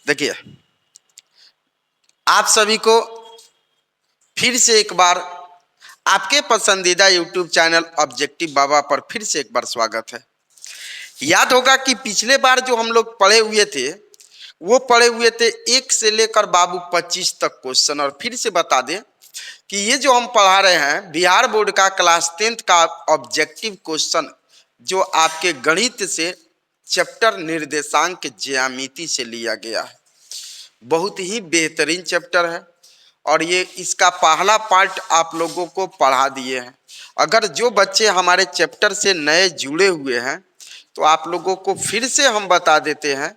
देखिए, आप सभी को फिर से एक बार आपके पसंदीदा यूट्यूब चैनल ऑब्जेक्टिव बाबा पर फिर से एक बार स्वागत है। याद होगा कि पिछले बार जो हम लोग पढ़े हुए थे वो पढ़े हुए थे 1 से लेकर बाबू 25 तक क्वेश्चन। और फिर से बता दें कि ये जो हम पढ़ा रहे हैं बिहार बोर्ड का क्लास 10th का ऑब्जेक्टिव क्वेश्चन, जो आपके गणित से चैप्टर निर्देशांक ज्यामिति से लिया गया है। बहुत ही बेहतरीन चैप्टर है और ये इसका पहला पार्ट आप लोगों को पढ़ा दिए हैं। अगर जो बच्चे हमारे चैप्टर से नए जुड़े हुए हैं तो आप लोगों को फिर से हम बता देते हैं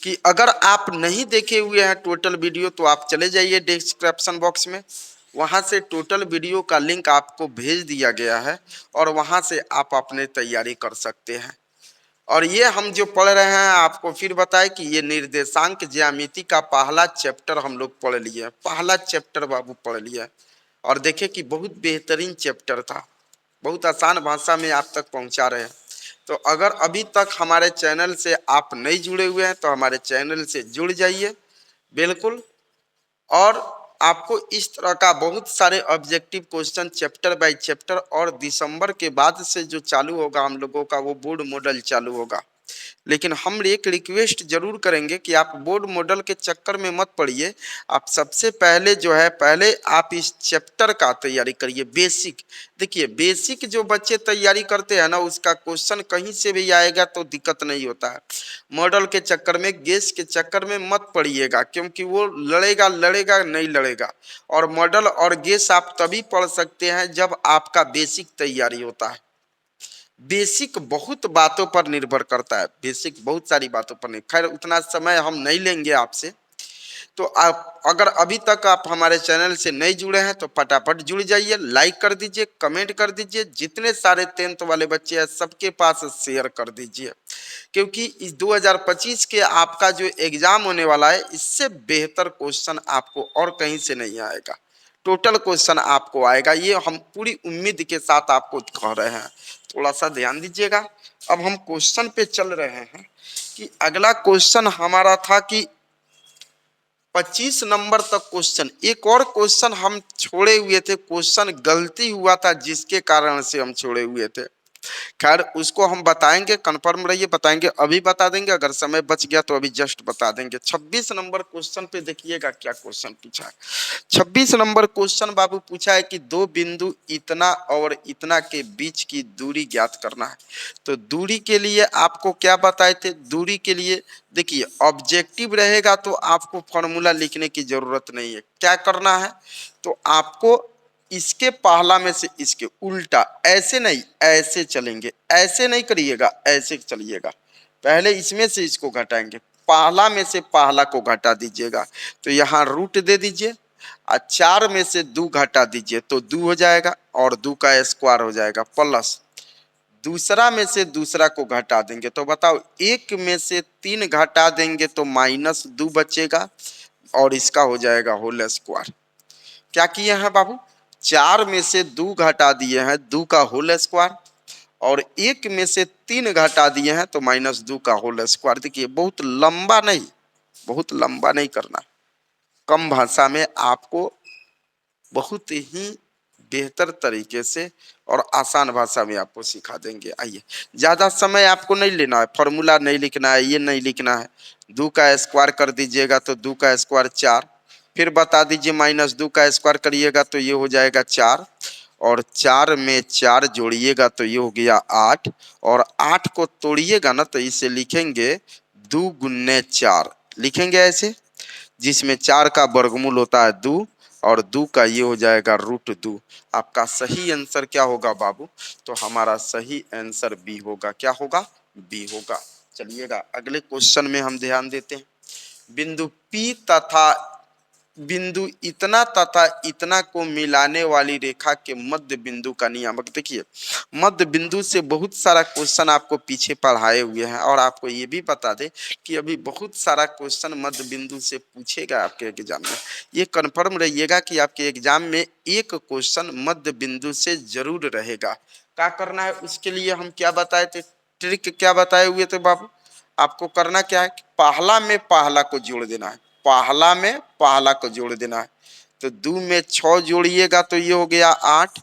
कि अगर आप नहीं देखे हुए हैं टोटल वीडियो तो आप चले जाइए डिस्क्रिप्शन बॉक्स में, वहां से टोटल वीडियो का लिंक आपको भेज दिया गया है और वहां से आप अपने तैयारी कर सकते हैं। और ये हम जो पढ़ रहे हैं आपको फिर बताएं कि ये निर्देशांक ज्यामिति का पहला चैप्टर हम लोग पढ़ लिए, पहला चैप्टर बाबू पढ़ लिया। और देखे कि बहुत बेहतरीन चैप्टर था, बहुत आसान भाषा में आप तक पहुंचा रहे हैं। तो अगर अभी तक हमारे चैनल से आप नहीं जुड़े हुए हैं तो हमारे चैनल से जुड़ जाइए बिल्कुल। और आपको इस तरह का बहुत सारे objective question chapter by chapter, और दिसंबर के बाद से जो चालू होगा हम लोगों का वो बोर्ड मॉडल चालू होगा। लेकिन हम एक रिक्वेस्ट जरूर करेंगे कि आप बोर्ड मॉडल के चक्कर में मत पड़िए। आप सबसे पहले जो है पहले आप इस चैप्टर का तैयारी करिए, बेसिक। देखिए, बेसिक जो बच्चे तैयारी करते हैं ना उसका क्वेश्चन कहीं से भी आएगा तो दिक्कत नहीं होता है। मॉडल के चक्कर में, गेस के चक्कर में मत पड़िएगा, क्योंकि वो लड़ेगा लड़ेगा नहीं लड़ेगा। और मॉडल और गेस आप तभी पढ़ सकते हैं जब आपका बेसिक तैयारी होता है। बेसिक बहुत बातों पर निर्भर करता है, बेसिक बहुत सारी बातों पर नहीं। खैर उतना समय हम नहीं लेंगे आपसे। तो आप अगर अभी तक आप हमारे चैनल से नहीं जुड़े हैं तो फटाफट जुड़ जाइए, लाइक कर दीजिए, कमेंट कर दीजिए, जितने सारे 10th वाले बच्चे हैं सबके पास शेयर कर दीजिए। क्योंकि इस 2025 के आपका जो एग्जाम होने वाला है इससे बेहतर क्वेश्चन आपको और कहीं से नहीं आएगा। टोटल क्वेश्चन आपको आएगा, ये हम पूरी उम्मीद के साथ आपको कह रहे हैं। थोड़ा सा ध्यान दीजिएगा। अब हम क्वेश्चन पे चल रहे हैं कि अगला क्वेश्चन हमारा था कि 25 नंबर तक क्वेश्चन। एक और क्वेश्चन हम छोड़े हुए थे, क्वेश्चन गलती हुआ था जिसके कारण से हम छोड़े हुए थे। खैर उसको हम बताएंगे, कंफर्म रहिए, बताएंगे, अभी बता देंगे। अगर समय बच गया तो अभी जस्ट बता देंगे। 26 नंबर क्वेश्चन पे देखिएगा क्या क्वेश्चन पूछा है। 26 नंबर क्वेश्चन बाबू पूछा है कि दो बिंदु इतना और इतना के बीच की दूरी ज्ञात करना है। तो दूरी के लिए आपको क्या बताए थे? दूरी के लिए देखिए ऑब्जेक्टिव रहेगा तो आपको फॉर्मूला लिखने की जरूरत नहीं है। क्या करना है? तो आपको इसके पहला में से इसके उल्टा, ऐसे नहीं ऐसे चलेंगे, ऐसे नहीं करिएगा, ऐसे चलिएगा। पहले इसमें से इसको घटाएंगे, पहला में से पहला को घटा दीजिएगा। तो यहाँ रूट दे दीजिए और 4 में से 2 घटा दीजिए तो 2 हो जाएगा और 2 का स्क्वायर हो जाएगा, प्लस दूसरा में से दूसरा को घटा देंगे तो बताओ 1 में से 3 घटा देंगे तो -2 बचेगा और इसका हो जाएगा होल स्क्वायर। क्या किए हैं बाबू? 4 में से 2 घटा दिए हैं, 2 का होल स्क्वायर, और 1 में से 3 घटा दिए हैं तो -2 का होल स्क्वायर। देखिए बहुत लंबा नहीं, बहुत लंबा नहीं करना, कम भाषा में आपको बहुत ही बेहतर तरीके से और आसान भाषा में आपको सिखा देंगे। आइए, ज्यादा समय आपको नहीं लेना है, फॉर्मूला नहीं लिखना है, ये नहीं लिखना है। 2 का स्क्वायर कर दीजिएगा तो 2 का स्क्वायर 4, फिर बता दीजिए -2 का स्क्वायर करिएगा तो ये हो जाएगा 4, और 4 में 4 जोड़िएगा तो ये हो गया 8, और 8 को तोड़िएगा ना तो इसे लिखेंगे 2 गुने 4, लिखेंगे ऐसे, जिसमें 4 का वर्गमूल होता है 2 और 2 का ये हो जाएगा √2। आपका सही आंसर क्या होगा बाबू? तो हमारा सही आंसर बी होगा। क्या होगा? बी होगा। चलिएगा अगले क्वेश्चन में हम ध्यान देते हैं। बिंदु P तथा बिंदु इतना तथा इतना को मिलाने वाली रेखा के मध्य बिंदु का नियामक। देखिए मध्य बिंदु से बहुत सारा क्वेश्चन आपको पीछे पढ़ाए हुए हैं, और आपको ये भी बता दें कि अभी बहुत सारा क्वेश्चन मध्य बिंदु से पूछेगा आपके एग्जाम में। ये कंफर्म रहिएगा कि आपके एग्जाम में एक क्वेश्चन मध्य बिंदु से जरूर रहेगा। क्या करना है उसके लिए हम क्या बताए थे, ट्रिक क्या बताए हुए थे बाबू? आपको करना क्या है, पहला में पहला को जोड़ देना है, पहला में पहला को जोड़ देना है। तो 2 में 6 जोड़िएगा तो ये हो गया 8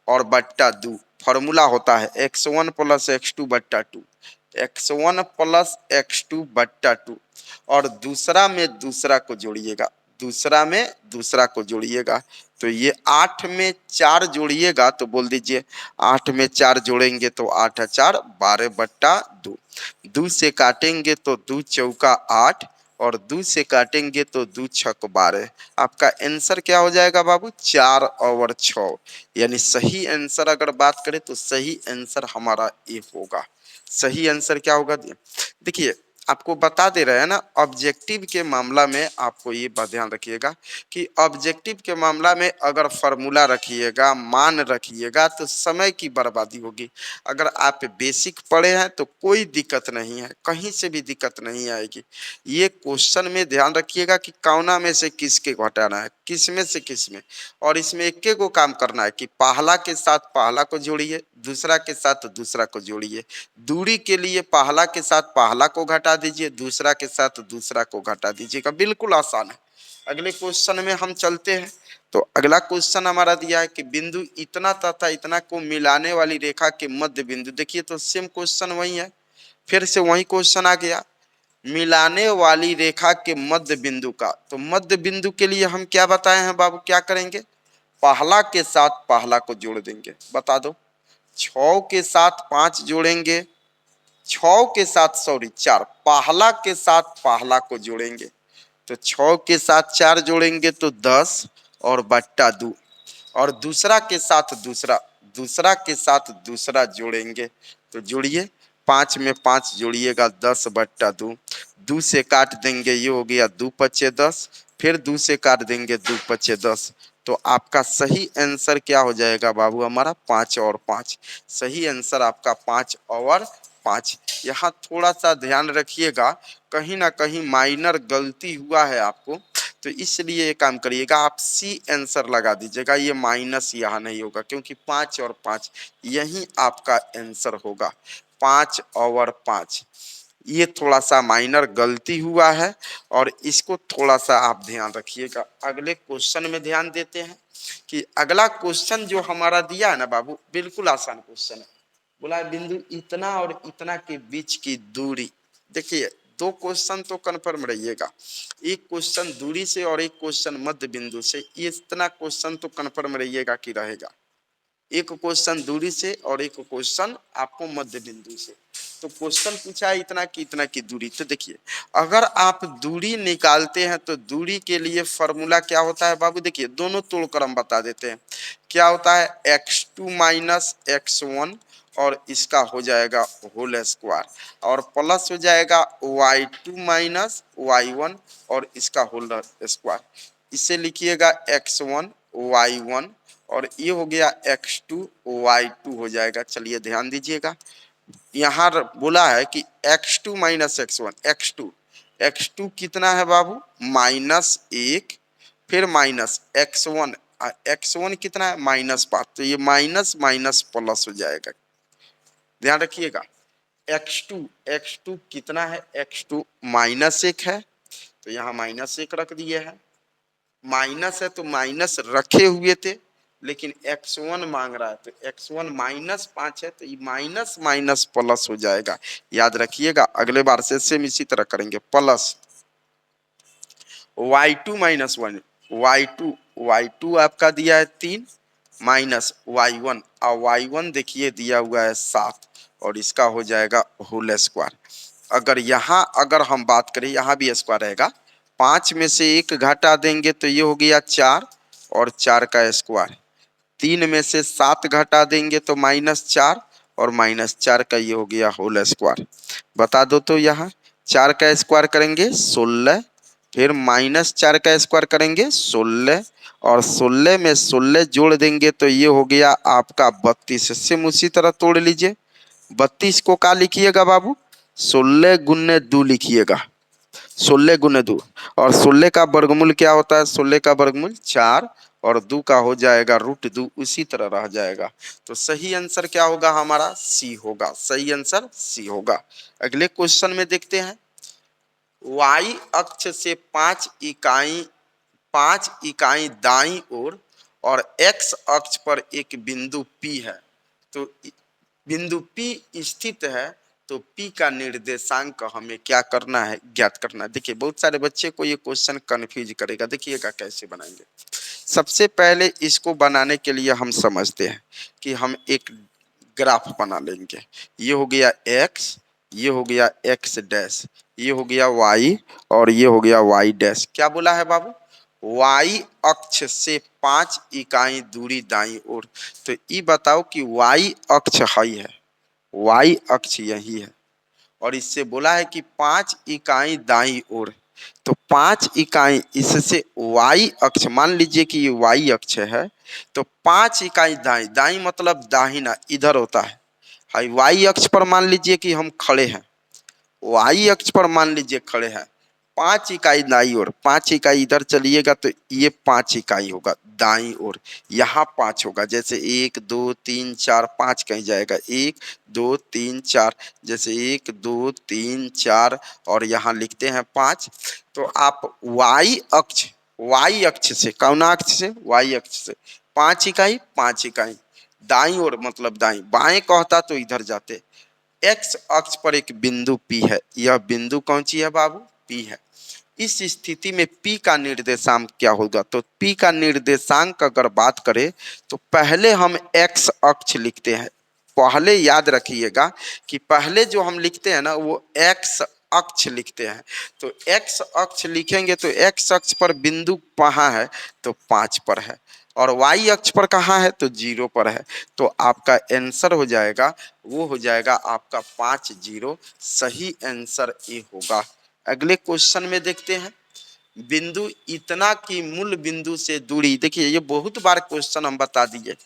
और बट्टा 2। फॉर्मूला होता है x1 प्लस x2 बट्टा 2, x1 प्लस x2 बट्टा 2। और दूसरा में दूसरा को जोड़िएगा, दूसरा में दूसरा को जोड़िएगा। तो ये 8 में 4 जोड़िएगा तो बोल दीजिए 8 में 4 जोड़ेंगे तो 8 4 12 बट्टा 2। 2 से काटेंगे तो 2 चौका 8 और 2 से काटेंगे तो 2 छक 12। आपका आंसर क्या हो जाएगा बाबू, 4 और 6। यानी सही आंसर अगर बात करें तो सही आंसर हमारा ए होगा। सही आंसर क्या होगा, देखिए आपको बता दे रहे हैं ना, ऑब्जेक्टिव के मामला में आपको ये बात ध्यान रखिएगा कि ऑब्जेक्टिव के मामला में अगर फॉर्मूला रखिएगा, मान रखिएगा तो समय की बर्बादी होगी। अगर आप बेसिक पढ़े हैं तो कोई दिक्कत नहीं है, कहीं से भी दिक्कत नहीं आएगी। ये क्वेश्चन में ध्यान रखिएगा कि कौना में से किसके घटाना है, किस में से किस में। और इसमें एक को काम करना है कि पहला के साथ पहला को जोड़िए, दूसरा के साथ दूसरा को जोड़िए। दूरी के लिए पहला के साथ पहला को घटा दीजिए, दूसरा के साथ दूसरा को घटा दीजिएगा। बिल्कुल आसान है। अगले क्वेश्चन में हम चलते हैं। तो अगला क्वेश्चन हमारा दिया है कि बिंदु इतना तथा इतना को मिलाने वाली रेखा के मध्य बिंदु। देखिए तो सेम क्वेश्चन वही है, फिर से वही क्वेश्चन आ गया, मिलाने वाली रेखा के मध्य बिंदु का। तो मध्य बिंदु के लिए हम क्या बताए हैं बाबू, क्या करेंगे, पहला के साथ पहला को जोड़ देंगे। बता दो, 6 के साथ 5 जोड़ेंगे, 6 के साथ 4, पहला के साथ पहला को जोड़ेंगे तो 6 के साथ 4 जोड़ेंगे तो 10 और बट्टा 2। और दूसरा के साथ दूसरा, दूसरा के साथ दूसरा जोड़ेंगे तो जोड़िए, 5 में 5 जोड़िएगा 10 बट्टा 2। 2 से काट देंगे, ये हो गया 2 पचे 10, फिर 2 से काट देंगे 2 पचे 10। तो आपका सही आंसर क्या हो जाएगा बाबू, हमारा 5 और 5। सही आंसर आपका 5 और 5। यहाँ थोड़ा सा ध्यान रखिएगा, कहीं ना कहीं माइनर गलती हुआ है आपको, तो इसलिए ये काम करिएगा, आप सी आंसर लगा दीजिएगा, ये माइनस यहाँ नहीं होगा क्योंकि 5 और 5 यही आपका आंसर होगा। 5 और 5 ये थोड़ा सा माइनर गलती हुआ है और इसको थोड़ा सा आप ध्यान रखिएगा। अगले क्वेश्चन में ध्यान देते हैं कि अगला क्वेश्चन जो हमारा दिया है ना बाबू, बिल्कुल आसान क्वेश्चन है। बोला बिंदु इतना और इतना के बीच की दूरी। देखिए 2 क्वेश्चन तो कन्फर्म रहिएगा, एक क्वेश्चन दूरी से और एक क्वेश्चन मध्य बिंदु से। इतना क्वेश्चन तो कन्फर्म रहिएगा कि रहेगा, एक क्वेश्चन दूरी से और एक क्वेश्चन आपको मध्य बिंदु से। तो क्वेश्चन पूछा है इतना की इतना की दूरी। तो देखिए अगर आप दूरी निकालते हैं तो दूरी के लिए फॉर्मूला क्या होता है बाबू, देखिए दोनों तोड़कर हम बता देते हैं। क्या होता है, x2 माइनस x1 और इसका हो जाएगा होल स्क्वायर, और प्लस हो जाएगा y2 माइनस y1 और इसका होल स्क्वायर। इसे लिखिएगा x1 y1 और ये हो गया x2 y2 हो जाएगा। चलिए ध्यान दीजिएगा, यहाँ बोला है कि x2 माइनस x1, x2 कितना है बाबू, -1, फिर माइनस x1 कितना है, -5। तो ये माइनस माइनस प्लस हो जाएगा। ध्यान रखिएगा, x2 कितना है, x2 -1 है तो यहाँ -1 रख दिए है। माइनस है तो माइनस रखे हुए थे, लेकिन x1 मांग रहा है तो x1 -5 है तो ये माइनस माइनस प्लस हो जाएगा। याद रखिएगा, अगले बार से सेम इसी तरह करेंगे। प्लस y2 माइनस 1, y2 आपका दिया है 3 माइनस y1, और y1 देखिए दिया हुआ है 7 और इसका हो जाएगा होल स्क्वायर। अगर यहाँ अगर हम बात करें, यहाँ भी स्क्वायर रहेगा, 5 में से 1 घटा देंगे तो ये हो गया 4 और 4 का स्क्वायर। 3 में से 7 घटा देंगे तो -4 और -4 का ये हो गया होल स्क्वायर। बता दो तो यहाँ 4 का स्क्वायर करेंगे 16, फिर -4 का स्क्वायर करेंगे 16 और 16 में 16 जोड़ देंगे तो ये हो गया आपका 32। सेम उसी तरह तोड़ लीजिए। 32 को क्या लिखिएगा बाबू, 16 गुने 2 लिखिएगा, 16 गुने 2। और 16 का वर्गमूल क्या होता है, 16 का वर्गमूल 4 और 2 का हो जाएगा √2, उसी तरह रह जाएगा। तो सही आंसर क्या होगा हमारा? सी होगा। सही आंसर सी होगा। अगले क्वेश्चन में देखते हैं। y अक्ष से 5 इकाई दाईं ओर और x अक्ष पर एक बिंदु P है। तो बिंदु P स्थित है, तो P का निर्देशांक हमें क्या करना है? ज्ञात करना है। देखिए बहुत सारे बच्चे को ये क्वेश्चन कंफ्यूज करेगा। देखिएगा कैसे बनाएंगे। सबसे पहले इसको बनाने के लिए हम समझते हैं कि हम एक ग्राफ बना लेंगे। ये हो गया x, ये हो गया x डैश, ये हो गया y और ये हो गया y डैश। क्या बोला है बाबू? y अक्ष से 5 इकाई दूरी दाईं ओर। तो ये बताओ कि y अक्ष है, y अक्ष यही है और इससे बोला है कि 5 इकाई दाईं ओर। तो 5 इकाई इससे y अक्ष, मान लीजिए कि ये y अक्ष है, तो 5 इकाई दाईं, दाईं मतलब दाहिना, इधर होता है। y अक्ष पर मान लीजिए कि हम खड़े हैं, y अक्ष पर मान लीजिए खड़े हैं, 5 इकाई दाईं ओर, 5 इकाई इधर चलिएगा तो ये 5 इकाई होगा दाईं ओर, यहाँ 5 होगा। जैसे 1 2 3 4 5 कहीं जाएगा, 1 2 3 4, जैसे 1 2 3 4 और यहाँ लिखते हैं 5। तो आप y अक्ष से, कौन अक्ष से? y अक्ष से 5 इकाई, 5 इकाई दाईं ओर मतलब दाईं, बाएं कहता तो इधर जाते। x अक्ष पर एक बिंदु P है। यह बिंदु कौन सी है बाबू? P है। इस स्थिति में P का निर्देशांक क्या होगा? तो P का निर्देशांक अगर बात करें तो पहले हम x अक्ष लिखते हैं। पहले याद रखिएगा कि पहले जो हम लिखते हैं ना वो x अक्ष लिखते हैं। तो x अक्ष लिखेंगे तो x अक्ष पर बिंदु कहाँ है? तो 5 पर है। और y अक्ष पर कहाँ है? तो 0 पर है। तो आपका आंसर हो जाएगा, वो हो जाएगा आपका 5 0। सही आंसर ए होगा। अगले क्वेश्चन में देखते हैं। बिंदु इतना की मूल बिंदु से दूरी, देखिए ये बहुत बार क्वेश्चन हम बता दिए।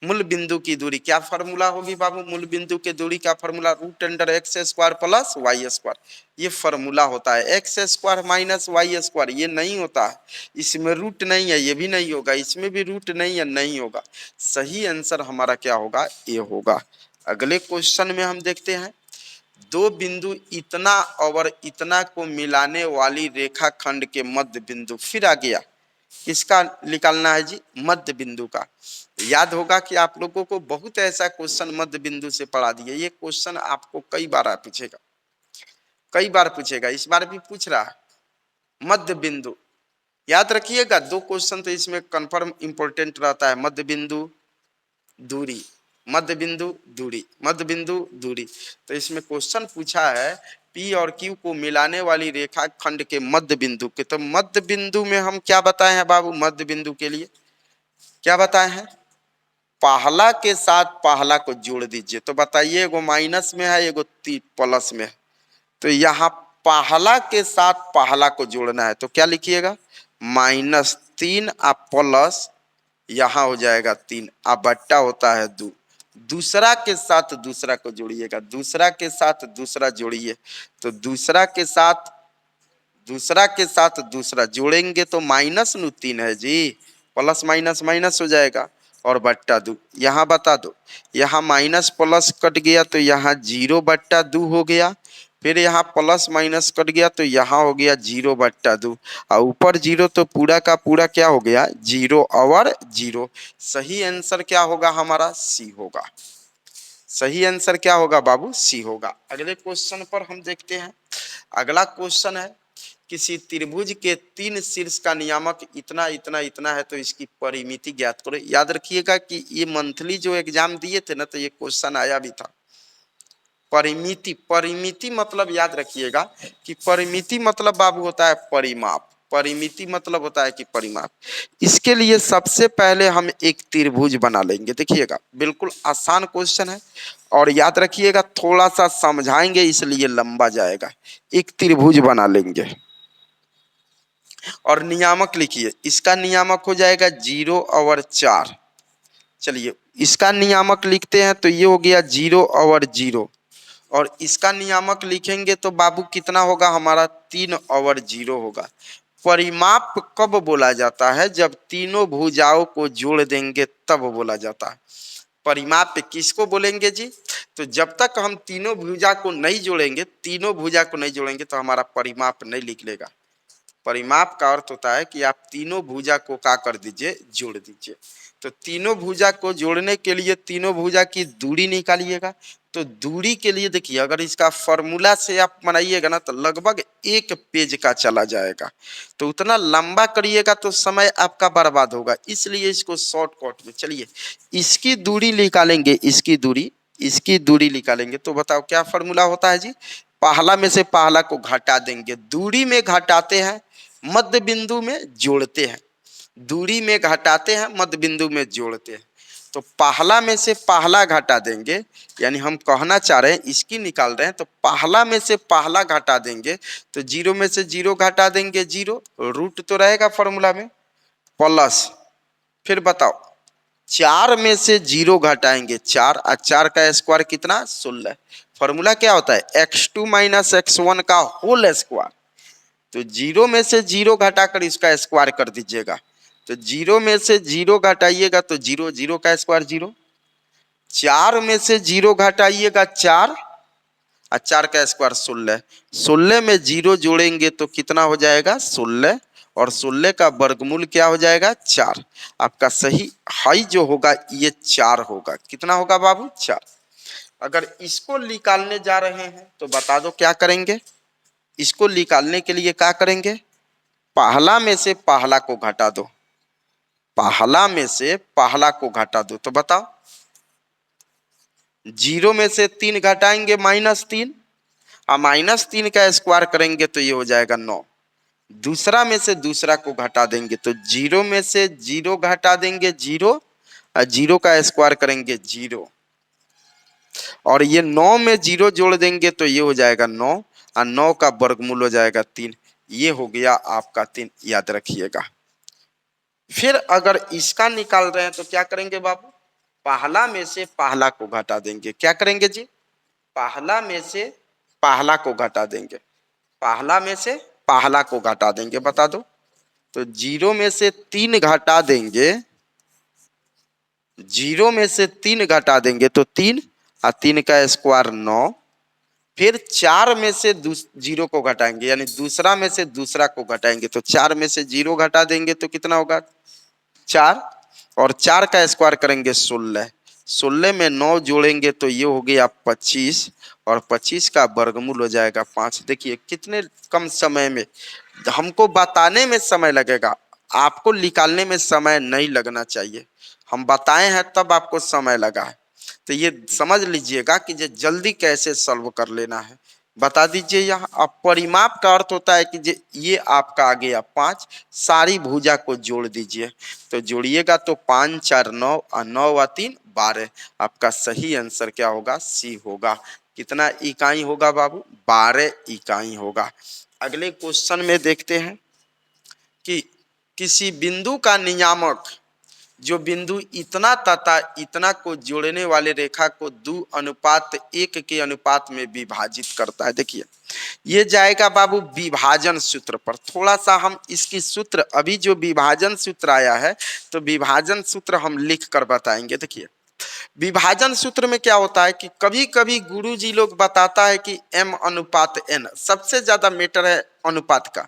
मूल बिंदु की दूरी क्या फॉर्मूला होगी बाबू? मूल बिंदु की दूरी का फॉर्मूला √x² प्लस y²। ये फॉर्मूला होता है। x² माइनस y², ये नहीं होता है। इसमें रूट नहीं है, ये भी नहीं होगा, इसमें भी रूट नहीं है, नहीं होगा। सही आंसर हमारा क्या होगा? ए होगा। अगले क्वेश्चन में हम देखते हैं। दो बिंदु इतना और इतना को मिलाने वाली रेखाखंड के मध्य बिंदु, फिर आ गया किसका निकालना है जी? मध्य बिंदु का। याद होगा कि आप लोगों को बहुत ऐसा क्वेश्चन मध्य बिंदु से पढ़ा दिए। ये क्वेश्चन आपको कई बार पूछेगा, कई बार पूछेगा, इस बार भी पूछ रहा है। मध्य बिंदु याद रखिएगा, 2 क्वेश्चन तो इसमें कंफर्म इंपॉर्टेंट रहता है। मध्य बिंदु दूरी, मध्य बिंदु दूरी, मध्य बिंदु दूरी। तो इसमें क्वेश्चन पूछा है P और Q को मिलाने वाली रेखाखंड के मध्य बिंदु के। तो मध्य बिंदु में हम क्या बताए हैं बाबू? मध्य बिंदु के लिए क्या बताए हैं? पहला के साथ पहला को जोड़ दीजिए। तो बताइए, एगो माइनस में है, एगो प्लस में है। तो यहाँ पहला के साथ पहला को जोड़ना है, तो क्या लिखिएगा? -3 आप प्लस, यहाँ हो जाएगा 3, अब बट्टा होता है 2। दूसरा के साथ दूसरा को जोड़िएगा, दूसरा के साथ दूसरा जोड़िए। तो दूसरा के साथ दूसरा जोड़ेंगे तो -3 है जी, प्लस माइनस माइनस हो जाएगा और बट्टा 2। यहाँ बता दो, यहाँ माइनस प्लस कट गया तो यहाँ 0/2 हो गया। फिर यहाँ प्लस माइनस कट गया तो यहाँ हो गया 0/2 और ऊपर 0 तो पूरा का पूरा क्या हो गया? 0 और 0। सही आंसर क्या होगा हमारा? सी होगा। सही आंसर क्या होगा बाबू? सी होगा। अगले क्वेश्चन पर हम देखते हैं। अगला क्वेश्चन है, किसी त्रिभुज के 3 शीर्ष का नियामक इतना इतना इतना है, तो इसकी परिमिति ज्ञात करो। याद रखिएगा कि ये मंथली जो एग्जाम दिए थे ना, तो ये क्वेश्चन आया भी था। परिमिति, परिमिति मतलब याद रखिएगा कि परिमिति मतलब बाबू होता है परिमाप। परिमिति मतलब होता है कि परिमाप। इसके लिए सबसे पहले हम एक त्रिभुज बना लेंगे। देखिएगा बिल्कुल आसान क्वेश्चन है और याद रखिएगा थोड़ा सा समझाएंगे इसलिए लंबा जाएगा। एक त्रिभुज बना लेंगे और नियामक लिखिए। इसका नियामक हो जाएगा 0 और 4। चलिए इसका नियामक लिखते हैं, तो ये हो गया 0 और 0 और इसका नियामक लिखेंगे तो बाबू कितना होगा हमारा? 3 और 0 होगा। परिमाप कब बोला जाता है? जब तीनों भुजाओं को जोड़ देंगे तब बोला जाता है। परिमाप किसको बोलेंगे जी? तो जब तक हम तीनों भुजा को नहीं जोड़ेंगे, तीनों भुजा को नहीं जोड़ेंगे तो हमारा परिमाप नहीं निकलेगा। परिमाप का अर्थ होता है कि आप तीनों भुजा को क्या कर दीजिए, जोड़ दीजिए। तो तीनों भुजा को जोड़ने के लिए तीनों भुजा की दूरी निकालिएगा। तो दूरी के लिए देखिए, अगर इसका फॉर्मूला से आप बनाइएगा ना तो लगभग 1 पेज का चला जाएगा। तो उतना लंबा करिएगा तो समय आपका बर्बाद होगा, इसलिए इसको शॉर्टकट में चलिए इसकी दूरी निकालेंगे। इसकी दूरी निकालेंगे तो बताओ क्या फॉर्मूला होता है जी? पहला में से पहला को घटा देंगे, दूरी में घटाते हैं, मध्य बिंदु में जोड़ते हैं। दूरी में घटाते हैं, मध्य बिंदु में जोड़ते हैं। तो पहला में से पहला घटा देंगे, यानी हम कहना चाह रहे हैं इसकी निकाल रहे हैं, तो पहला में से पहला घटा देंगे तो 0 में से 0 घटा देंगे, 0 रूट तो रहेगा फॉर्मूला में, प्लस फिर बताओ 4 में से 0 घटाएंगे 4, और 4 का स्क्वायर कितना? 16। फॉर्मूला क्या होता है? x2 माइनस x1 का होल स्क्वायर। तो 0 में से 0 घटाकर इसका स्क्वायर कर दीजिएगा। तो 0 में से 0 घटाइएगा तो 0, 0 का स्क्वायर 0। 4 में से 0 घटाइएगा 4, और 4 का स्क्वायर 16। 16 में 0 जोड़ेंगे तो कितना हो जाएगा? 16, और 16 का वर्गमूल क्या हो जाएगा? 4। आपका सही हाई जो होगा ये 4 होगा। कितना होगा बाबू? 4। अगर इसको निकालने जा रहे हैं तो बता दो क्या करेंगे? इसको निकालने के लिए क्या करेंगे? पहला में से पहला को घटा दो, पहला में से पहला को घटा दो। तो बताओ 0 में से 3 घटाएंगे -3, और -3 का स्क्वायर करेंगे तो ये हो जाएगा 9। दूसरा में से दूसरा को घटा देंगे तो 0 में से 0 घटा देंगे 0, और 0 का स्क्वायर करेंगे 0, और ये 9 में 0 जोड़ देंगे तो ये हो जाएगा 9, और 9 का वर्गमूल हो जाएगा 3। ये हो गया आपका 3, याद रखिएगा। फिर अगर इसका निकाल रहे हैं तो क्या करेंगे बाबू? पहला में से पहला को घटा देंगे। क्या करेंगे जी? पहला में से पहला को घटा देंगे, पहला में से पहला को घटा देंगे। बता दो तो 0 में से 3 घटा देंगे, 0 में से 3 घटा देंगे तो 3, और 3 का स्क्वायर 9। फिर 4 में से 0 को घटाएंगे, यानी दूसरा में से दूसरा को घटाएंगे तो 4 में से 0 घटा देंगे तो कितना होगा? 4, और 4 का स्क्वायर करेंगे 16। 16 में 9 जोड़ेंगे तो ये हो गया 25, और 25 का वर्गमूल हो जाएगा 5। देखिए कितने कम समय में, हमको बताने में समय लगेगा, आपको निकालने में समय नहीं लगना चाहिए। हम बताए हैं तब आपको समय लगा है, तो ये समझ लीजिएगा कि ये जल्दी कैसे सॉल्व कर लेना है। बता दीजिए यहाँ। अब परिमाप का अर्थ होता है कि ये आपका आ गया 5, सारी भुजा को जोड़ दीजिए। तो जोड़िएगा तो 5 4 9, और 9 व 3 12। आपका सही आंसर क्या होगा? सी होगा। कितना इकाई होगा बाबू? 12 इकाई होगा। अगले क्वेश्चन में देखते हैं कि किसी बिंदु का नियामक जो बिंदु इतना तथा इतना को जोड़ने वाले रेखा को 2:1 के अनुपात में विभाजित करता है। देखिए ये जाएगा बाबू विभाजन सूत्र पर। थोड़ा सा हम इसकी सूत्र, अभी जो विभाजन सूत्र आया है तो विभाजन सूत्र हम लिख कर बताएंगे। देखिए विभाजन सूत्र में क्या होता है कि कभी कभी गुरुजी लोग बताता है कि m/n, सबसे ज्यादा मैटर है अनुपात का।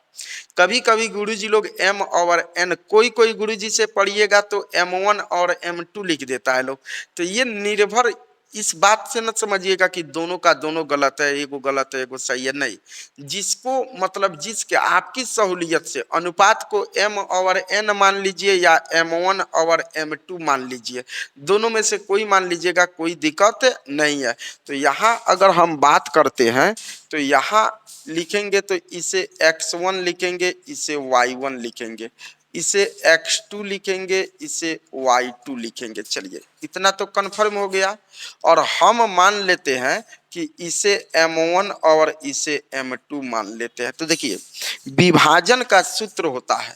कभी कभी गुरुजी लोग m/n, कोई कोई गुरुजी से पढ़िएगा तो m1 और m2 लिख देता है लोग। तो ये निर्भर इस बात से न समझिएगा कि दोनों का दोनों गलत है, एगो गलत है एगो सही है, नहीं। जिसको मतलब जिसके आपकी सहूलियत से अनुपात को m/n मान लीजिए या m1/m2 मान लीजिए, दोनों में से कोई मान लीजिएगा, कोई दिक्कत नहीं है। तो यहाँ अगर हम बात करते हैं तो यहाँ लिखेंगे तो इसे x1 लिखेंगे, इसे y1 लिखेंगे, इसे x2 लिखेंगे, इसे y2 लिखेंगे। चलिए इतना तो कंफर्म हो गया। और हम मान लेते हैं कि इसे m1 और इसे m2 मान लेते हैं। तो देखिए विभाजन का सूत्र होता है,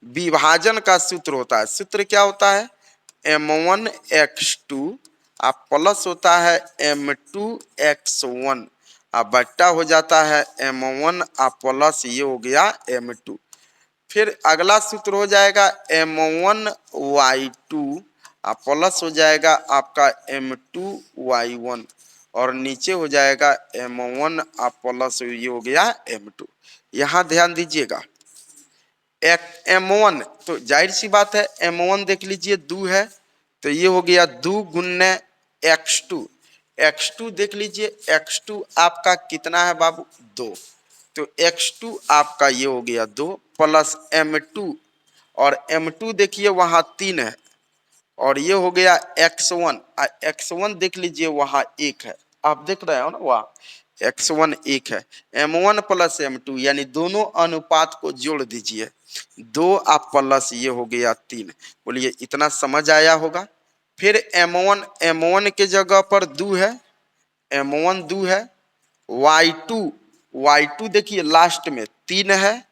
विभाजन का सूत्र होता है, सूत्र क्या होता है? m1x2 प्लस होता है m2x1 बट्टा हो जाता है m1 प्लस ये हो गया m2। फिर अगला सूत्र हो जाएगा M1Y2 प्लस हो जाएगा आपका M2Y1 और नीचे हो जाएगा M1 प्लस ये हो गया M2। यहाँ ध्यान दीजिएगा M1 तो जाहिर सी बात है M1 देख लीजिए 2 है तो ये हो गया 2 गुन्ने x2। x2 देख लीजिए x2 आपका कितना है बाबू 2 तो x2 आपका ये हो गया 2 प्लस M2 और M2 देखिए वहां 3 है और ये हो गया x1 x1 देख लीजिए वहां 1 है आप देख रहे हो ना वहां x1 1 है M1 प्लस M2 यानी दोनों अनुपात को जोड़ दीजिए 2 आप प्लस ये हो गया 3। बोलिए इतना समझ आया होगा। फिर M1 के जगह पर 2 है M1 2 है Y2 देखिए लास्ट में 3 है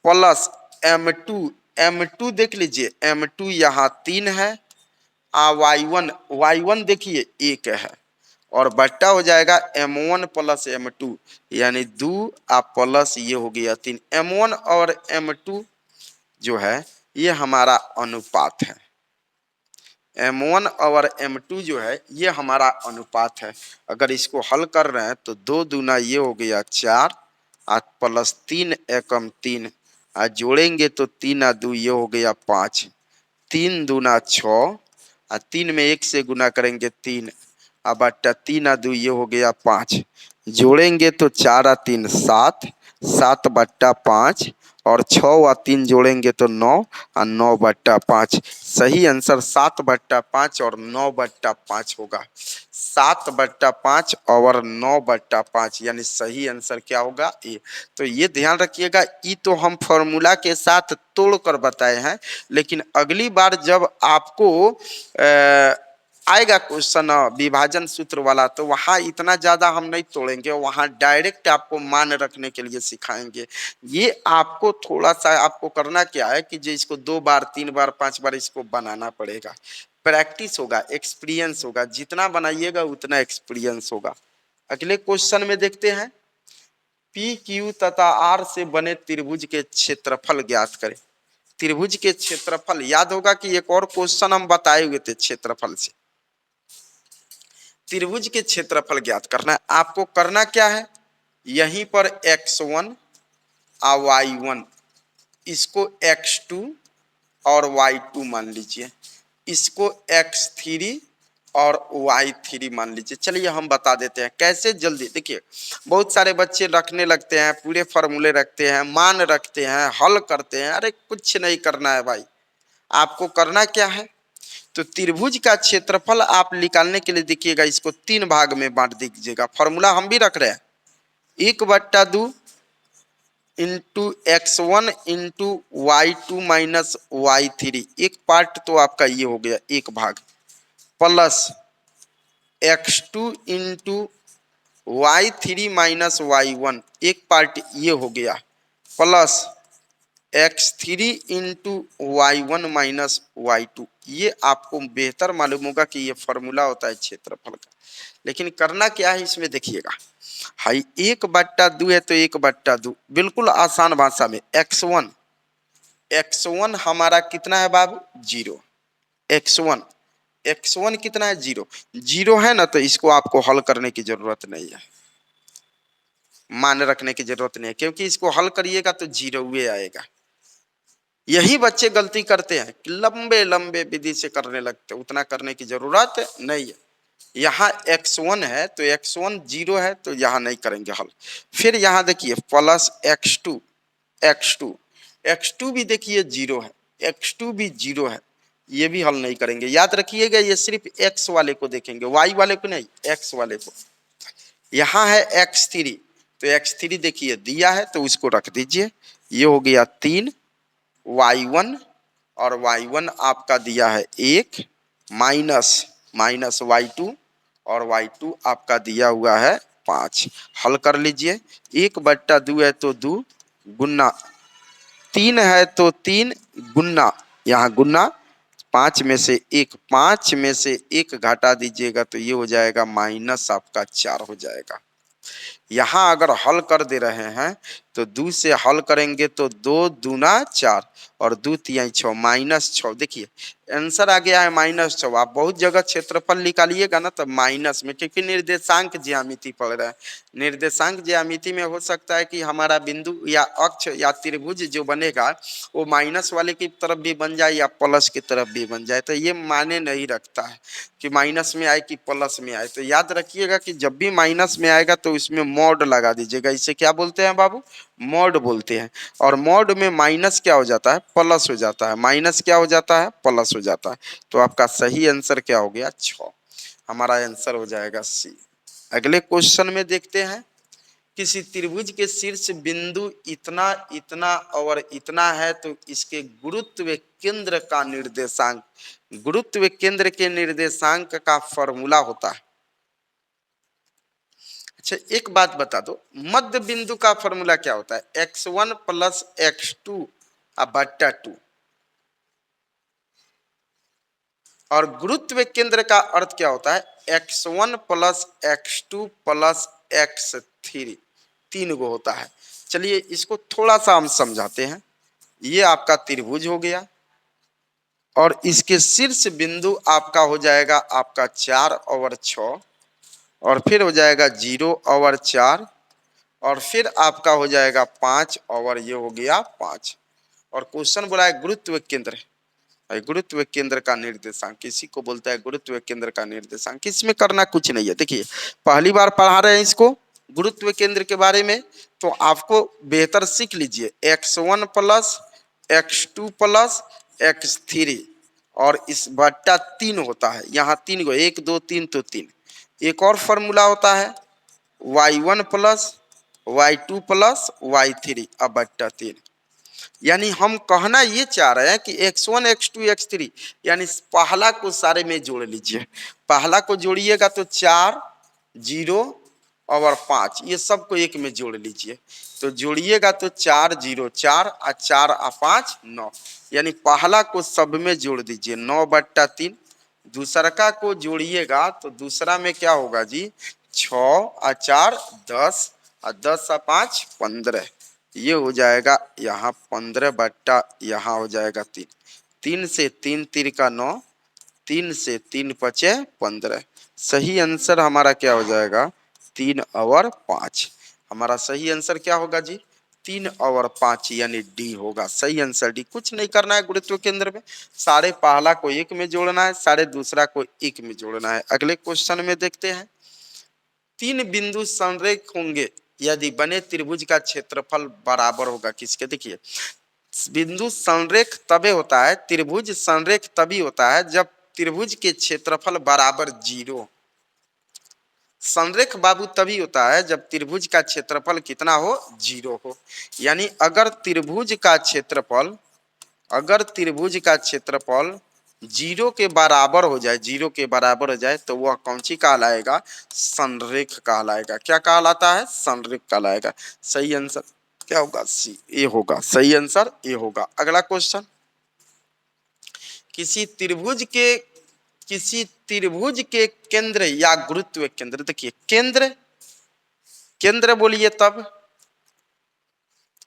प्लस M2 देख लीजिए M2 यहाँ 3 है Y1 देखिए 1 है और बट्टा हो जाएगा M1 प्लस M2 यानी 2 आप प्लस ये हो गया 3। M1 और M2 जो है ये हमारा अनुपात है M1 और M2 जो है ये हमारा अनुपात है। अगर इसको हल कर रहे हैं तो 2 दूना ये हो गया 4 प्लस 3 एकम 3 जोड़ेंगे तो 3 2 ये हो गया 5 3 दूना 6 3 में 1 से गुना करेंगे 3 बट्टा 3 2 ये हो गया 5 जोड़ेंगे तो 4 3 7 7 बट्टा 5 और 6 व 3 जोड़ेंगे तो 9 और 9 बट्टा 5। सही आंसर 7 बट्टा 5 और 9 बट्टा 5 होगा। 7 बट्टा 5 और 9 बट्टा 5 यानी सही आंसर क्या होगा ए। तो ये ध्यान रखिएगा ई तो हम फॉर्मूला के साथ तोड़ कर बताए हैं लेकिन अगली बार जब आपको आएगा क्वेश्चन विभाजन सूत्र वाला तो वहां इतना ज्यादा हम नहीं तोड़ेंगे वहां डायरेक्ट आपको मान रखने के लिए सिखाएंगे। ये आपको थोड़ा सा आपको करना क्या है कि जो इसको 2 बार 3 बार 5 बार इसको बनाना पड़ेगा प्रैक्टिस होगा एक्सपीरियंस होगा जितना बनाइएगा उतना एक्सपीरियंस होगा। अगले क्वेश्चन में देखते हैं पी क्यू तथा आर से बने त्रिभुज के क्षेत्रफल ज्ञात करें। त्रिभुज के क्षेत्रफल याद होगा कि एक और क्वेश्चन हम बताए हुए थे क्षेत्रफल से त्रिभुज के क्षेत्रफल ज्ञात करना है। आपको करना क्या है यहीं पर x1 और y1 इसको x2 और y2 मान लीजिए इसको x3 और y3 मान लीजिए। चलिए हम बता देते हैं कैसे जल्दी। देखिए बहुत सारे बच्चे रखने लगते हैं पूरे फॉर्मूले रखते हैं मान रखते हैं हल करते हैं। अरे कुछ नहीं करना है भाई आपको करना क्या है तो त्रिभुज का क्षेत्रफल आप निकालने के लिए देखिएगा इसको 3 भाग में बांट दीजिएगा। फॉर्मूला हम भी रख रहे हैं 1/2 into x1 into y2 minus y3 एक पार्ट तो आपका ये हो गया 1 भाग plus x2 into y3 minus y1 एक पार्ट ये हो गया plus x3 into y1 minus y2। ये आपको बेहतर मालूम होगा कि ये फॉर्मूला होता है क्षेत्रफल का लेकिन करना क्या है इसमें देखिएगा हाई 1/2 है तो 1/2 बिल्कुल आसान भाषा में x1 हमारा कितना है बाबू 0 x1 कितना है 0 है ना तो इसको आपको हल करने की जरूरत नहीं है मान रखने की जरूरत नहीं है क्योंकि इसको हल करिएगा तो 0 आएगा। यही बच्चे गलती करते हैं कि लंबे लंबे विधि से करने लगते उतना करने की जरूरत नहीं है। यहाँ x1 है तो x1 0 है तो यहाँ नहीं करेंगे हल। फिर यहाँ देखिए प्लस x2 भी देखिए 0 है x2 भी 0 है ये भी हल नहीं करेंगे। याद रखिएगा ये सिर्फ x वाले को देखेंगे y वाले को नहीं x वाले को। यहाँ है x3 तो x3 देखिए दिया है तो उसको रख दीजिए ये हो गया 3 y1 और y1 आपका दिया है 1 माइनस y2 और y2 आपका दिया हुआ है 5। हल कर लीजिए 1/2 है तो 2 गुना 3 है तो 3 गुना यहाँ गुना 5 में से 1 घटा दीजिएगा तो ये हो जाएगा माइनस आपका 4 हो जाएगा। यहाँ अगर हल कर दे रहे हैं तो 2 से हल करेंगे तो 2 दूना 4 और 2 तिहाई 6 -6। देखिए आंसर आ गया है -6। आप बहुत जगह क्षेत्रफल निकालिएगा ना तो माइनस में, क्योंकि निर्देशांक ज्यामिति पढ़ रहे हैं। निर्देशांक ज्यामिति में हो सकता है कि हमारा बिंदु या अक्ष या त्रिभुज जो बनेगा वो माइनस वाले की तरफ भी बन जाए या प्लस की तरफ भी बन जाए, तो ये मायने नहीं रखता है कि माइनस में आए कि प्लस में आए। तो याद रखिएगा कि जब भी माइनस में आएगा तो इसमें मॉड लगा दीजिएगा। इसे क्या बोलते हैं बाबू? मॉड बोलते हैं। और मॉड में माइनस क्या हो जाता है? प्लस हो जाता है। माइनस क्या हो जाता है? प्लस हो जाता है। तो आपका सही आंसर क्या हो गया? 6। हमारा आंसर हो जाएगा सी। अगले क्वेश्चन में देखते हैं। किसी त्रिभुज के शीर्ष बिंदु इतना इतना और इतना है तो इसके गुरुत्व केंद्र का निर्देशांक, गुरुत्व केंद्र के निर्देशांक का फॉर्मूला होता है। अच्छा एक बात बता दो, मध्य बिंदु का फॉर्मूला क्या होता है? x1 प्लस x2 बट्टा 2। और गुरुत्व केंद्र का अर्थ क्या होता है? x1 plus x2 plus x3, 3 गो होता है। चलिए इसको थोड़ा सा हम समझाते हैं। ये आपका त्रिभुज हो गया और इसके शीर्ष बिंदु आपका हो जाएगा आपका 4/6 और फिर हो जाएगा 0/4 और फिर आपका हो जाएगा 5 और ये हो गया 5। और क्वेश्चन बोला है गुरुत्व केंद्र, गुरुत्व केंद्र का निर्देशांक किसी को बोलता है गुरुत्व केंद्र का निर्देशांक। इसमें करना कुछ नहीं है। देखिए पहली बार पढ़ा रहे हैं इसको गुरुत्व केंद्र के बारे में, तो आपको बेहतर सीख लीजिए। x1 plus x2 plus x3 और इस बट्टा 3 होता है। यहाँ 3 को 1 2 3 तो 3। एक और फॉर्मूला होता है y1 plus y2 plus y3 बट्टा 3। यानी हम कहना ये चाह रहे हैं कि x1 x2 x3 यानी पहला को सारे में जोड़ लीजिए। पहला को जोड़िएगा तो 4 0 और 5, ये सबको एक में जोड़ लीजिए। तो जोड़िएगा तो 4 0 4 और 4 और 5 9, यानी पहला को सब में जोड़ दीजिए 9/3। दूसरा को जोड़िएगा तो दूसरा में क्या होगा जी? 6 और 4 10 और 10 और 5 15। ये हो जाएगा यहाँ 15 यहाँ हो जाएगा 3। 3 से 3 3 का 9, 3 से 3 5 15। सही आंसर हमारा क्या हो जाएगा? 3 और 5। हमारा सही आंसर क्या होगा जी? 3 और 5 यानी डी होगा सही आंसर डी। कुछ नहीं करना है गुरुत्व केंद्र में, सारे पहला को एक में जोड़ना है, सारे दूसरा को एक में जोड़ना है। अगले क्वेश्चन में देखते हैं। 3 बिंदु संरेख होंगे यदि बने त्रिभुज का क्षेत्रफल बराबर होगा किसके? देखिए बिंदु संरेख तभी होता है, त्रिभुज संरेख तभी होता है जब त्रिभुज के क्षेत्रफल बराबर 0। संरेख बाबू तभी होता है जब त्रिभुज का क्षेत्रफल कितना हो? 0 हो। यानी अगर त्रिभुज का क्षेत्रफल 0 के बराबर हो जाए, 0 के बराबर हो जाए तो वह कौन सी कहलाएगा? संरेख कहलाएगा। क्या कहलाता है? संरेख कहलाएगा। सही आंसर क्या होगा? सी, ए होगा। सही आंसर ए होगा। अगला क्वेश्चन। किसी त्रिभुज के केंद्र या गुरुत्व केंद्र, देखिए केंद्र, केंद्र बोलिए तब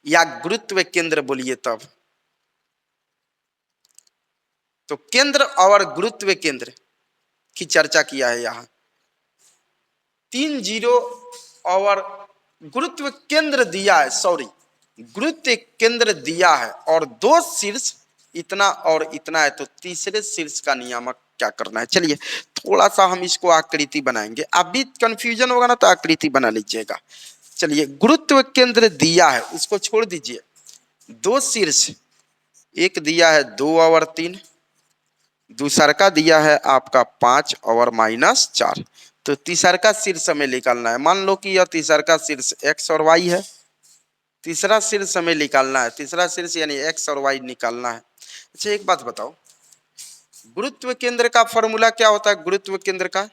या गुरुत्व केंद्र बोलिए तब। तो केंद्र और गुरुत्व केंद्र की चर्चा किया है यहाँ। 3 0 और गुरुत्व केंद्र दिया है, सॉरी गुरुत्व केंद्र दिया है और 2 शीर्ष इतना और इतना है, तो तीसरे शीर्ष का नियामक क्या करना है? चलिए थोड़ा सा हम इसको आकृति बनाएंगे। आप भी कंफ्यूजन होगा ना तो आकृति बना लीजिएगा। चलिए गुरुत्व केंद्र दिया है, उसको छोड़ दीजिए। 2 शीर्ष, एक दिया है 2 और 3, दूसरा का दिया है आपका 5 और -4। तो तीसरा का शीर्ष हमें निकालना है। मान लो कि यह तीसरा का शीर्ष x और y है। तीसरा शीर्ष हमें निकालना है, तीसरा शीर्ष यानी x और y निकालना है। अच्छा एक बात बताओ, गुरुत्व केंद्र का फॉर्मूला क्या होता है? गुरुत्व केंद्र का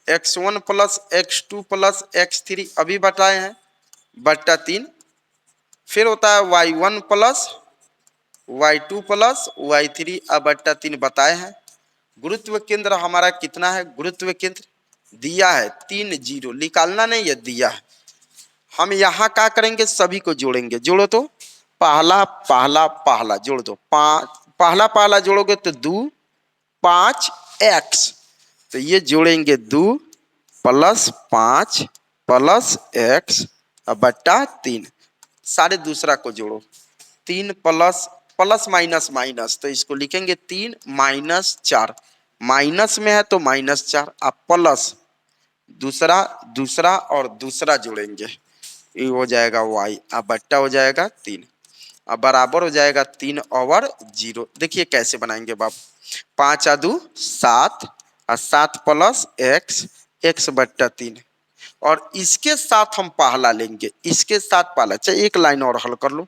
x1 plus x2 plus x3 अभी बताए हैं बट्टा 3। फिर होता है y1 plus y2 plus y3 बट्टा 3 बताए हैं। गुरुत्व केंद्र हमारा कितना है? गुरुत्व केंद्र दिया है 3 0, निकालना नहीं है, दिया है हम यहाँ क्या करेंगे, सभी को जोड़ेंगे। जोड़ो तो पहला पहला पहला जोड़ दो, पहला पहला जोड़ोगे तो 2 5 एक्स, तो ये जोड़ेंगे 2 प्लस 5 प्लस एक्स बट्टा 3। सारे दूसरा को जोड़ो, 3 प्लस प्लस माइनस माइनस, तो इसको लिखेंगे 3 माइनस 4, माइनस में है तो माइनस 4, अब प्लस दूसरा दूसरा और दूसरा जोड़ेंगे, ये हो जाएगा y, अब बट्टा हो जाएगा 3, अब बराबर हो जाएगा 3 ओवर 0। देखिए कैसे बनाएंगे बाबू, 5 आ 2 7 और 7 प्लस एक्स, एक्स बट्टा 3, और इसके साथ हम पहला लेंगे, इसके साथ पहला। अच्छा एक लाइन और हल कर लो,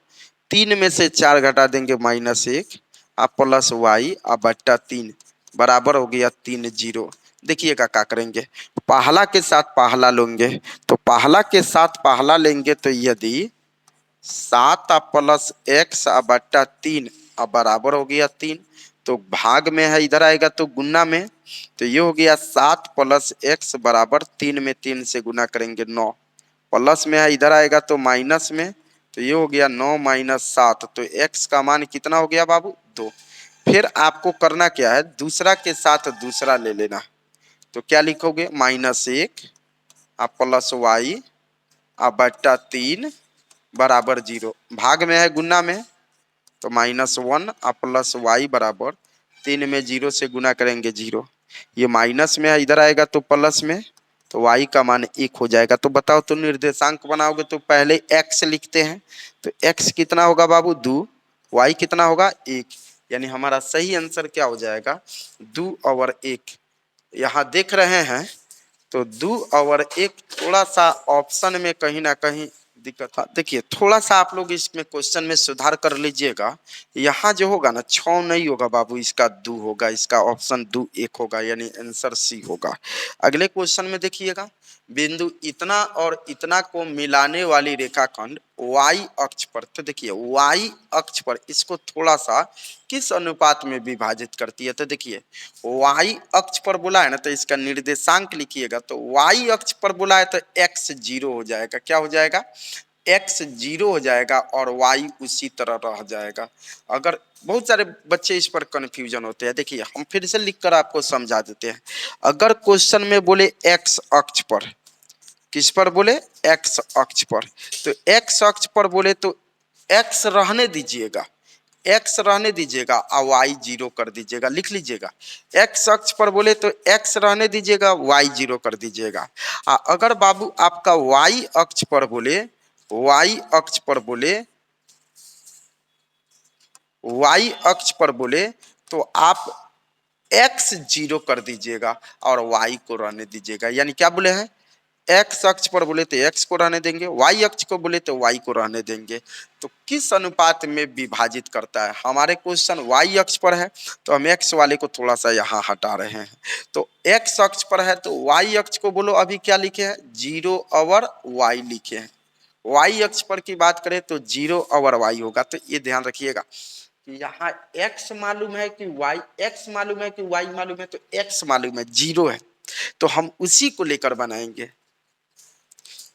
3 में से 4 घटा देंगे -1 और प्लस वाई और बट्टा 3 बराबर हो गया 3 0। देखिएगा क्या करेंगे, पहला के साथ पहला लेंगे, तो पहला के साथ पहला लेंगे तो यदि 7 प्लस एक्स बट्टा 3 अब बराबर हो गया 3, तो भाग में है इधर आएगा तो गुना में, तो ये हो गया 7 प्लस एक्स बराबर 3 में 3 से गुना करेंगे 9, प्लस में है इधर आएगा तो माइनस में, तो ये हो गया 9 माइनस 7, तो एक्स का मान कितना हो गया बाबू 2। फिर आपको करना क्या है, दूसरा के साथ दूसरा ले लेना, तो क्या लिखोगे -1 प्लस वाई बट्टा 3 बराबर 0, भाग में है गुना में, तो -1 प्लस वाई बराबर 3 में 0 से गुना करेंगे 0, ये माइनस में है इधर आएगा तो प्लस में, तो y का मान 1 हो जाएगा। तो बताओ, तो निर्देशांक बनाओगे तो पहले x लिखते हैं, तो x कितना होगा बाबू 2, y कितना होगा 1, यानी हमारा सही आंसर क्या हो जाएगा 2 ओवर 1। यहाँ देख रहे हैं तो 2 ओवर 1 थोड़ा सा ऑप्शन में कहीं ना कहीं दिक्कत था। देखिए थोड़ा सा आप लोग इसमें क्वेश्चन में सुधार कर लीजिएगा, यहाँ जो होगा ना 6 नहीं होगा बाबू, इसका 2 होगा, इसका ऑप्शन 2 1 होगा, यानी आंसर सी होगा। अगले क्वेश्चन में देखिएगा, बिंदु इतना और इतना को मिलाने वाली रेखाखंड y अक्ष पर, तो देखिए y अक्ष पर इसको थोड़ा सा किस अनुपात में विभाजित करती है, तो देखिए y अक्ष पर बोला है ना, तो इसका निर्देशांक लिखिएगा, तो y अक्ष पर बोला है तो x 0 हो जाएगा, क्या हो जाएगा x 0 हो जाएगा और y उसी तरह रह जाएगा। अगर बहुत सारे बच्चे इस पर कंफ्यूजन होते हैं, देखिए हम फिर से लिखकर आपको समझा देते हैं। अगर क्वेश्चन में बोले x अक्ष पर, किस पर बोले x अक्ष पर, तो x अक्ष पर बोले तो x रहने दीजिएगा, x रहने दीजिएगा और y 0 कर दीजिएगा, लिख लीजिएगा। x अक्ष पर बोले तो x रहने दीजिएगा, y 0 कर दीजिएगा। अगर बाबू आपका y अक्ष पर बोले, y अक्ष पर बोले, y अक्ष पर बोले तो आप x 0 कर दीजिएगा और y को रहने दीजिएगा। यानी क्या बोले हैं, x अक्ष पर बोले तो x को रहने देंगे, y अक्ष को बोले तो y को रहने देंगे। तो किस अनुपात में विभाजित करता है, हमारे क्वेश्चन y अक्ष पर है तो हम x वाले को थोड़ा सा यहाँ हटा रहे हैं, तो x अक्ष पर है तो y अक्ष को बोलो, अभी क्या लिखे हैं 0 ओवर y लिखे हैं। y अक्ष पर की बात करें तो 0 ओवर y होगा, तो ये ध्यान रखिएगा कि यहाँ x मालूम है कि y, x मालूम है कि y मालूम है, तो x मालूम है 0 है, तो हम उसी को लेकर बनाएंगे।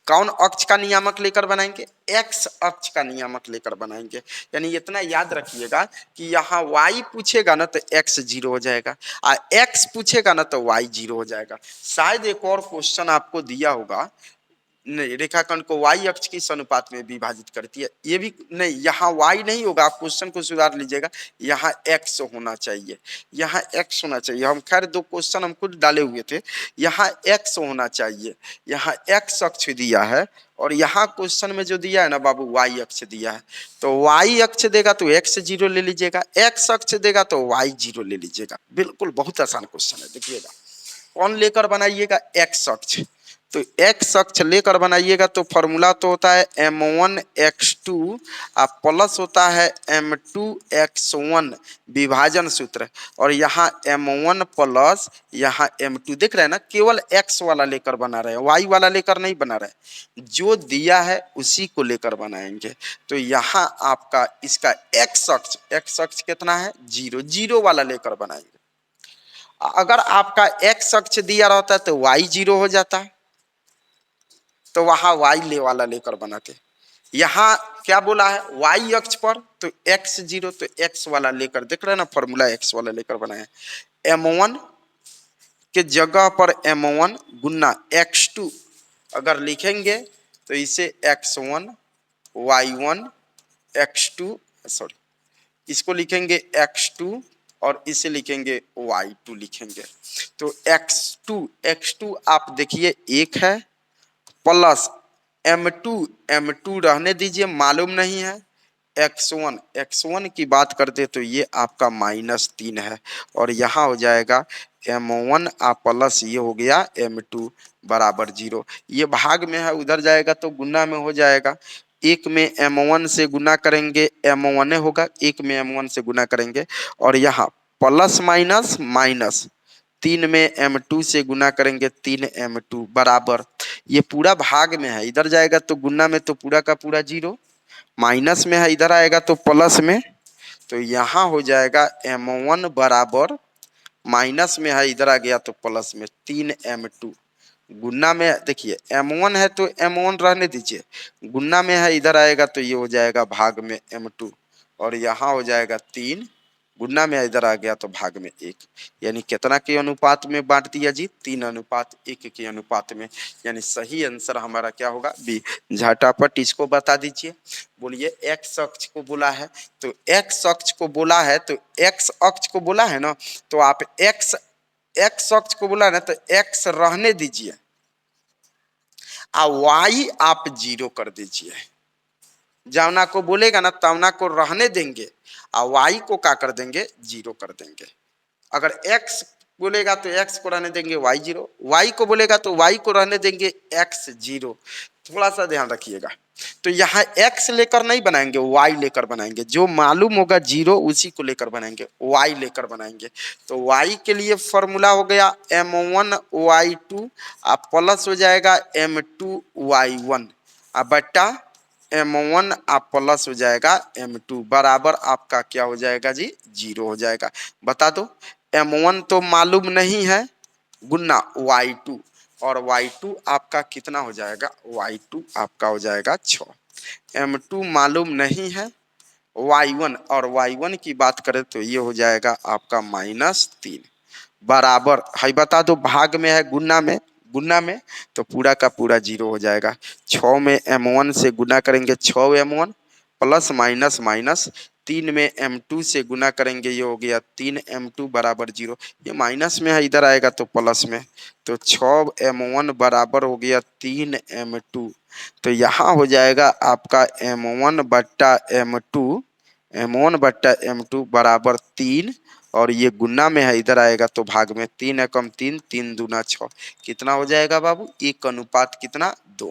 कौन अक्ष का नियामक लेकर बनाएंगे, x अक्ष का नियामक लेकर बनाएंगे। यानी इतना याद रखिएगा कि यहाँ y पूछेगा ना तो x 0 हो जाएगा, और x पूछेगा ना तो y 0 हो जाएगा। शायद एक और क्वेश्चन आपको दिया होगा, नहीं रेखाखंड को y अक्ष किस अनुपात में विभाजित करती है, ये भी नहीं, यहाँ y नहीं होगा, आप क्वेश्चन को सुधार लीजिएगा, यहाँ x होना चाहिए, यहाँ x होना चाहिए। हम खैर 2 क्वेश्चन हम खुद डाले हुए थे, यहाँ x होना चाहिए, यहाँ x अक्ष दिया है और यहाँ क्वेश्चन में जो दिया है ना बाबू y अक्ष दिया है, तो y अक्ष देगा तो x 0 ले लीजिएगा, x अक्ष देगा तो y 0 ले लीजिएगा। बिल्कुल बहुत आसान क्वेश्चन है। देखिएगा कौन लेकर बनाइएगा, x अक्ष, तो x अक्ष लेकर बनाइएगा तो फॉर्मूला तो होता है m1 x2 प्लस होता है m2 x1 विभाजन सूत्र, और यहाँ m1 प्लस यहाँ m2, देख रहे हैं ना, केवल x वाला लेकर बना रहे हैं, y वाला लेकर नहीं बना रहे, जो दिया है उसी को लेकर बनाएंगे। तो यहाँ आपका इसका x अक्ष कितना है 0, 0 वाला लेकर बनाएंगे। अगर आपका x अक्ष दिया रहता है तो y 0 हो जाता है, तो वहां वाई ले वाला लेकर बनाते। यहाँ क्या बोला है, वाई अक्ष पर तो एक्स जीरो, तो एक्स वाला लेकर, देख रहे हैं ना फॉर्मूला, एक्स वाला लेकर बनाए। M1 के जगह पर M1 गुना x2 अगर लिखेंगे तो इसे x1 y1 x2, सॉरी इसको लिखेंगे x2 और इसे लिखेंगे y2 लिखेंगे। तो x2 आप देखिए एक है, प्लस M2 रहने दीजिए, मालूम नहीं है। x1 की बात करते तो ये आपका -3 है, और यहाँ हो जाएगा M1 आप प्लस ये हो गया M2 बराबर 0। ये भाग में है, उधर जाएगा तो गुना में हो जाएगा। एक में M1 से गुना करेंगे M1 होगा, एक में M1 से गुना करेंगे, और यहाँ प्लस माइनस माइनस, 3 में M2 से गुना करेंगे 3M2 बराबर, ये पूरा भाग में है, इधर जाएगा तो गुना में तो पूरा का पूरा 0, माइनस में है इधर आएगा तो प्लस में, तो यहाँ हो जाएगा M1 बराबर, माइनस में है इधर आ गया तो प्लस में 3M2, गुना में देखिए M1 है तो M1 रहने दीजिए, गुना में है इधर आएगा तो ये हो जाएगा भाग में M2, और यहाँ हो जाएगा 3, गुना में इधर आ गया तो भाग में 1, यानी कितना के अनुपात में बांट दिया जी, 3:1 के अनुपात में, यानी सही आंसर हमारा क्या होगा, बी। झटापट इसको बता दीजिए, बोलिए एक्स अक्ष को बोला है, तो एक्स अक्ष को बोला है तो एक्स अक्ष को बोला है ना, तो आप एक्स अक्ष को बोला ना तो एक्स रहने दीजिए, वाई आप 0 कर दीजिए। जावना को बोलेगा ना तवना को रहने देंगे, और वाई को क्या कर देंगे, 0 कर देंगे। अगर x बोलेगा तो x को रहने देंगे y 0, y को बोलेगा तो y को रहने देंगे x 0। थोड़ा सा ध्यान रखिएगा, तो यहाँ x लेकर नहीं बनाएंगे, y लेकर बनाएंगे, जो मालूम होगा 0 उसी को लेकर बनाएंगे, y लेकर बनाएंगे। तो y के लिए फॉर्मूला हो गया M1 y2 आप प्लस हो जाएगा M2 y1 अब बट्टा M1 आप प्लस हो जाएगा M2 बराबर आपका क्या हो जाएगा जी, 0 हो जाएगा। बता दो, M1 तो मालूम नहीं है, गुना y2, और y2 आपका कितना हो जाएगा, y2 आपका हो जाएगा 6, M2 मालूम नहीं है, y1 और y1 की बात करें तो ये हो जाएगा आपका -3 बराबर है, बता दो भाग में है गुना में तो पूरा का पूरा 0 हो जाएगा। 6 में M1 से गुना करेंगे 6M1 प्लस माइनस माइनस, 3 में M2 से गुना करेंगे ये हो गया 3M2 बराबर 0, ये माइनस में है इधर आएगा तो प्लस में, तो 6M1 बराबर हो गया 3M2, तो यहाँ हो जाएगा आपका M1 बट्टा M2 बराबर 3, और ये गुना में है इधर आएगा तो भाग में, 3 एकम 3, 3 दूना 6, कितना हो जाएगा बाबू, 1 अनुपात कितना 2,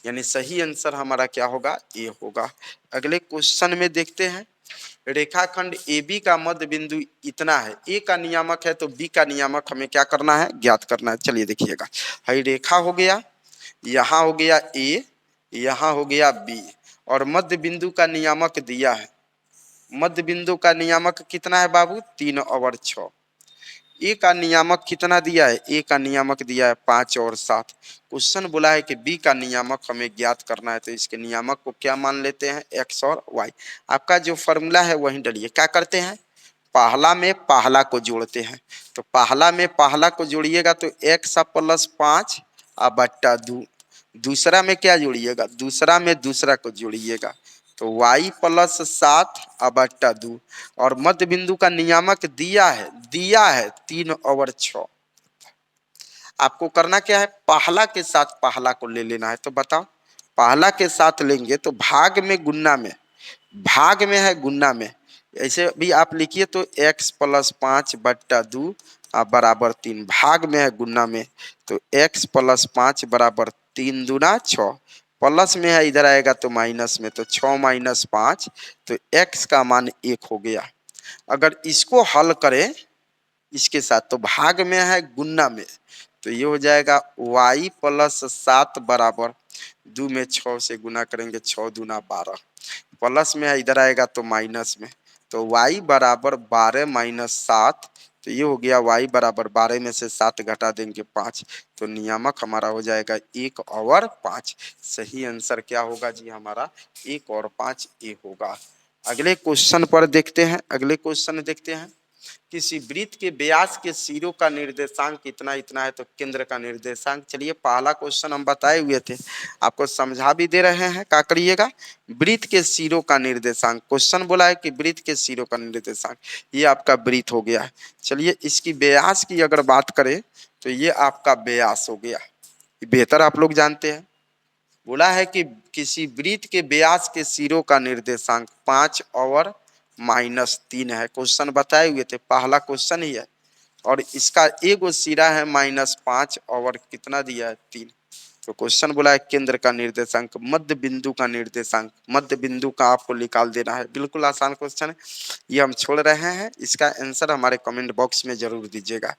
यानी सही आंसर हमारा क्या होगा, ए होगा। अगले क्वेश्चन में देखते हैं, रेखाखंड AB का मध्य बिंदु इतना है, ए का नियामक है तो बी का नियामक हमें क्या करना है, ज्ञात करना है। चलिए देखिएगा, है रेखा हो गया, यहाँ हो गया ए, यहाँ हो गया बी, और मध्य बिंदु का नियामक दिया है, मध्य बिंदु का नियामक कितना है बाबू, 3/6, ए का नियामक कितना दिया है, ए का नियामक दिया है 5 और 7। क्वेश्चन बोला है कि बी का नियामक हमें ज्ञात करना है, तो इसके नियामक को क्या मान लेते हैं, एक्स और वाई। आपका जो फॉर्मूला है वही डलिए, क्या करते हैं, पहला में पहला को जोड़ते हैं, तो पहला में पहला को जोड़िएगा तो एक्स प्लस 5 बट्टा 2, दूसरा में क्या जोड़िएगा, दूसरा में दूसरा को जोड़िएगा तो y प्लस 7 बट्टा 2, और मध्य बिंदु का नियामक दिया है 3/6। आपको करना क्या है, पहला के साथ पहला को ले लेना है, तो बताओ पहला के साथ लेंगे तो भाग में गुन्ना में, भाग में है गुन्ना में, ऐसे भी आप लिखिए तो x प्लस 5 बट्टा 2 बराबर 3, भाग में है गुन्ना में तो x प्लस 5 बराबर 3 दूना 6, प्लस में है इधर आएगा तो माइनस में, तो 6 माइनस 5 तो x का मान 1 हो गया। अगर इसको हल करें इसके साथ तो भाग में है गुन्ना में, तो ये हो जाएगा y प्लस 7 बराबर 2 में 6 से गुना करेंगे 6 दूना 12, प्लस में है इधर आएगा तो माइनस में, तो y बराबर 12 माइनस 7, तो ये हो गया y बराबर 12 में से 7 घटा देंगे 5, तो नियामक हमारा हो जाएगा 1 और 5। सही आंसर क्या होगा जी हमारा 1 और 5 ये होगा। अगले क्वेश्चन पर देखते हैं। अगले क्वेश्चन देखते हैं। किसी वृत्त के व्यास के सिरों का निर्देशांक इतना इतना है तो केंद्र का निर्देशांक। चलिए पहला क्वेश्चन हम बताए हुए थे, आपको समझा भी दे रहे हैं, क्या करिएगा। वृत्त के सिरों का निर्देशांक क्वेश्चन बोला है कि वृत्त के सिरों का निर्देशांक, ये आपका वृत्त हो गया है। चलिए इसकी व्यास की अगर बात करें तो ये आपका व्यास हो गया, बेहतर आप लोग जानते हैं। बोला है कि किसी वृत्त के व्यास के सिरों का निर्देशांक 5 और -3 है। क्वेश्चन बताए हुए थे, पहला क्वेश्चन ही है, और इसका एगो सिरा है -5 और कितना दिया है 3। तो क्वेश्चन बोला है केंद्र का निर्देशांक, मध्य बिंदु का निर्देशांक, मध्य बिंदु का आपको निकाल देना है। बिल्कुल आसान क्वेश्चन है, ये हम छोड़ रहे हैं। इसका आंसर हमारे कमेंट बॉक्स में जरूर दीजिएगा।